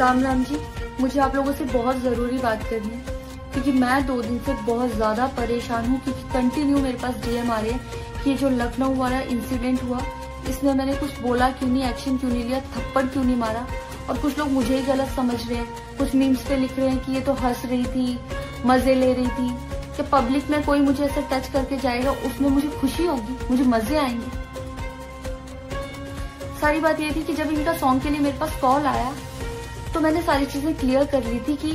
राम राम जी, मुझे आप लोगों से बहुत जरूरी बात करनी है क्योंकि मैं 2 दिन से बहुत ज्यादा परेशान हूँ क्योंकि कंटिन्यू मेरे पास डीएम आ रहे हैं कि जो लखनऊ वाला इंसिडेंट हुआ इसमें मैंने कुछ बोला क्यों नहीं, एक्शन क्यों नहीं लिया, थप्पड़ क्यों नहीं मारा। और कुछ लोग मुझे ही गलत समझ रहे हैं, कुछ मीम्स पे लिख रहे हैं कि ये तो हंस रही थी, मजे ले रही थी। कि पब्लिक में कोई मुझे ऐसा टच करके जाएगा उसमें मुझे खुशी होगी, मुझे मजे आएंगे। सारी बात ये थी कि जब इनका सॉन्ग के लिए मेरे पास कॉल आया तो मैंने सारी चीजें क्लियर कर ली थी कि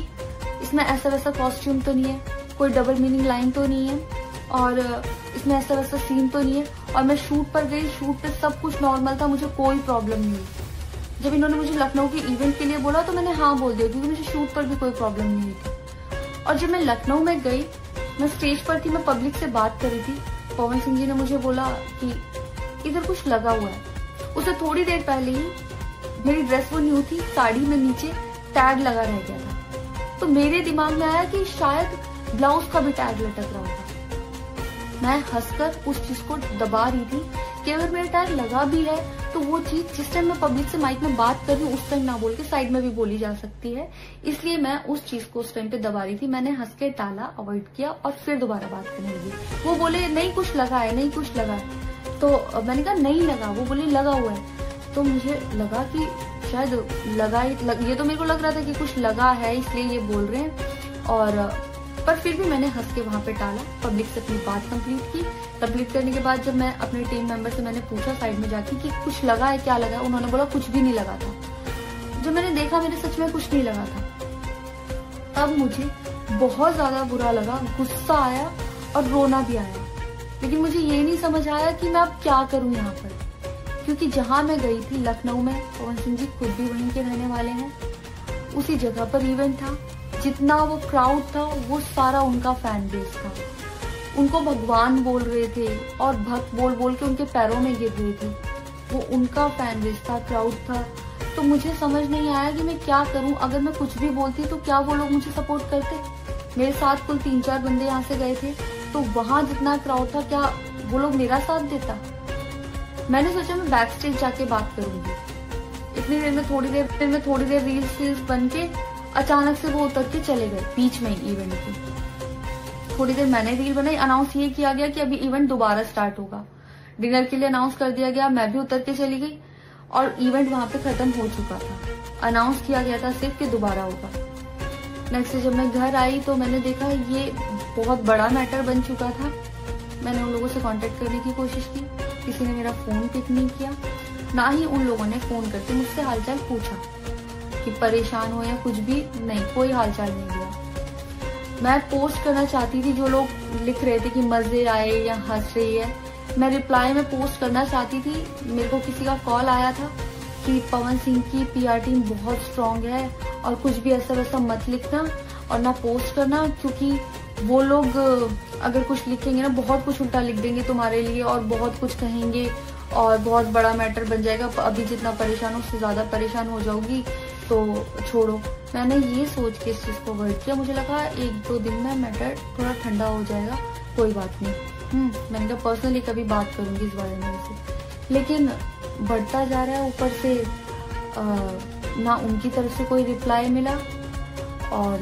इसमें ऐसा वैसा कॉस्ट्यूम तो नहीं है, कोई डबल मीनिंग लाइन तो नहीं है और इसमें ऐसा वैसा सीन तो नहीं है। और मैं शूट पर गई, शूट पे सब कुछ नॉर्मल था, मुझे कोई प्रॉब्लम नहीं हुई। जब इन्होंने मुझे लखनऊ के इवेंट के लिए बोला तो मैंने हाँ बोल दिया क्योंकि मुझे शूट पर भी कोई प्रॉब्लम नहीं हुई थी। और जब मैं लखनऊ में गई, मैं स्टेज पर थी, मैं पब्लिक से बात कर रही थी। पवन सिंह जी ने मुझे बोला कि इधर कुछ लगा हुआ है। उससे थोड़ी देर पहले ही मेरी ड्रेस वो न्यू थी, साड़ी में नीचे टैग लगा रह गया था। तो मेरे दिमाग में आया कि शायद ब्लाउज का भी टैग लटक रहा होगा। मैं हंसकर उस चीज को दबा रही थी कि अगर मेरा टैग लगा भी है तो वो चीज जिस टाइम मैं पब्लिक से माइक में बात कर रही हूँ उस टाइम ना बोल के साइड में भी बोली जा सकती है, इसलिए मैं उस चीज को उस टाइम पे दबा रही थी। मैंने हंस के टाला, अवॉइड किया और फिर दोबारा बात करने लगी। वो बोले नहीं कुछ लगा है, नहीं कुछ लगा है। तो मैंने कहा नहीं लगा, वो बोले लगा हुआ है। तो मुझे लगा कि शायद ये तो मेरे को लग रहा था कि कुछ लगा है इसलिए ये बोल रहे हैं। और पर फिर भी मैंने हंस के वहां पे टाला, पब्लिक से अपनी बात कंप्लीट की। कंप्लीट करने के बाद जब मैं अपने टीम मेंबर से मैंने पूछा साइड में जाके कि कुछ लगा है, क्या लगा है, उन्होंने बोला कुछ भी नहीं लगा था। जब मैंने देखा मेरे सच में कुछ नहीं लगा था, तब मुझे बहुत ज्यादा बुरा लगा, गुस्सा आया और रोना भी आया। लेकिन मुझे ये नहीं समझ आया कि मैं अब क्या करूं यहाँ पर, क्योंकि जहां मैं गई थी लखनऊ में, पवन सिंह जी खुद भी वहीं के रहने वाले हैं, उसी जगह पर इवेंट था। जितना वो क्राउड था वो सारा उनका फैन बेस था। उनको भगवान बोल रहे थे और भक्त बोल बोल के उनके पैरों में गिर रहे थे। वो उनका फैन बेस था, क्राउड था। तो मुझे समझ नहीं आया कि मैं क्या करूं। अगर मैं कुछ भी बोलती तो क्या वो लोग मुझे सपोर्ट करते। मेरे साथ कुल 3-4 बंदे यहाँ से गए थे, तो वहां जितना क्राउड था क्या वो लोग मेरा साथ देता। मैंने सोचा मैं बैक स्टेज जाके बात करूंगी। इतनी देर में थोड़ी देर रील्स बन के अचानक से वो उतर के चले गए बीच में इवेंट की। थोड़ी देर मैंने रील बनाई, अनाउंस ये किया गया कि अभी इवेंट दोबारा स्टार्ट होगा। डिनर के लिए अनाउंस कर दिया गया, मैं भी उतर के चली गई और इवेंट वहां पे खत्म हो चुका था। अनाउंस किया गया था सिर्फ कि दोबारा होगा। नेक्स्ट जब मैं घर आई तो मैंने देखा ये बहुत बड़ा मैटर बन चुका था। मैंने उन लोगों से कांटेक्ट करने की कोशिश की, किसी ने मेरा फोन पिक नहीं किया, ना ही उन लोगों ने फोन करके मुझसे हालचाल पूछा कि परेशान हो या कुछ भी, नहीं, कोई हालचाल नहीं दिया। मैं पोस्ट करना चाहती थी, जो लोग लिख रहे थे कि मजे आए या हंस रही है, मैं रिप्लाई में पोस्ट करना चाहती थी। मेरे को किसी का कॉल आया था कि पवन सिंह की पीआर टीम बहुत स्ट्रांग है और कुछ भी ऐसा वैसा मत लिखना और ना पोस्ट करना, क्योंकि वो लोग अगर कुछ लिखेंगे ना बहुत कुछ उल्टा लिख देंगे तुम्हारे लिए और बहुत कुछ कहेंगे और बहुत बड़ा मैटर बन जाएगा। अभी जितना परेशान हो उससे ज्यादा परेशान हो जाओगी, तो छोड़ो। मैंने ये सोच के इस चीज को अवॉइड किया। मुझे लगा 1-2 दिन में मैटर थोड़ा ठंडा हो जाएगा, कोई बात नहीं। मैंने कहा पर्सनली कभी बात करूंगी इस बारे में से। लेकिन बढ़ता जा रहा है, ऊपर से ना उनकी तरफ से कोई रिप्लाई मिला और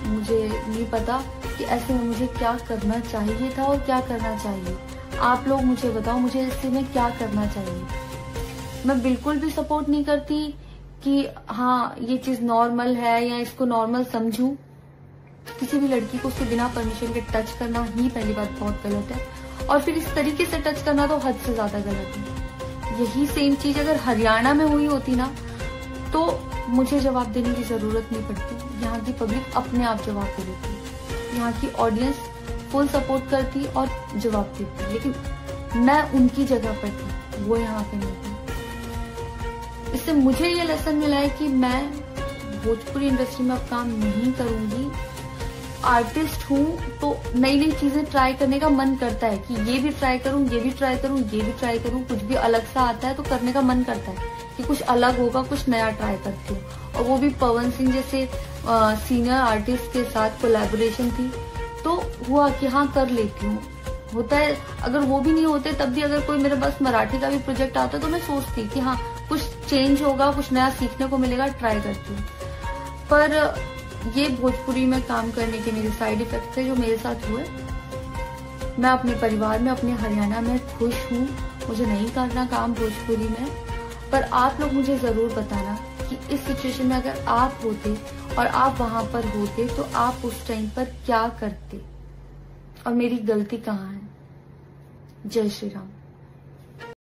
मुझे नहीं पता कि ऐसे में मुझे क्या करना चाहिए था और क्या करना चाहिए। आप लोग मुझे बताओ, मुझे इससे में क्या करना चाहिए। मैं बिल्कुल भी सपोर्ट नहीं करती कि हाँ ये चीज नॉर्मल है या इसको नॉर्मल समझूं। किसी भी लड़की को उसके बिना परमिशन के टच करना ही पहली बात बहुत गलत है, और फिर इस तरीके से टच करना तो हद से ज्यादा गलत है। यही सेम चीज अगर हरियाणा में हुई होती ना तो मुझे जवाब देने की जरूरत नहीं पड़ती। यहाँ की पब्लिक अपने आप जवाब दे देती, यहाँ की ऑडियंस फुल सपोर्ट करती और जवाब देती। लेकिन मैं उनकी जगह पर थी, वो यहाँ पे नहीं थी। इससे मुझे ये लेसन मिला है कि मैं भोजपुरी इंडस्ट्री में अब काम नहीं करूंगी। आर्टिस्ट हूँ तो नई नई चीजें ट्राई करने का मन करता है कि ये भी ट्राई करूँ, ये भी ट्राई करूँ, ये भी ट्राई करूँ। कुछ भी अलग सा आता है तो करने का मन करता है कि कुछ अलग होगा, कुछ नया ट्राई करती हूँ। और वो भी पवन सिंह जैसे सीनियर आर्टिस्ट के साथ कोलैबोरेशन थी तो हुआ कि हाँ कर लेती हूँ। होता है अगर वो भी नहीं होते तब भी अगर कोई मेरे पास मराठी का भी प्रोजेक्ट आता तो मैं सोचती कि हाँ कुछ चेंज होगा, कुछ नया सीखने को मिलेगा, ट्राई करती हूँ। पर ये भोजपुरी में काम करने के मेरे साइड इफेक्ट थे जो मेरे साथ हुए। मैं अपने परिवार में, अपने हरियाणा में खुश हूँ, मुझे नहीं करना काम भोजपुरी में। पर आप लोग मुझे जरूर बताना कि इस सिचुएशन में अगर आप होते और आप वहां पर होते तो आप उस टाइम पर क्या करते और मेरी गलती कहाँ है। जय श्री राम।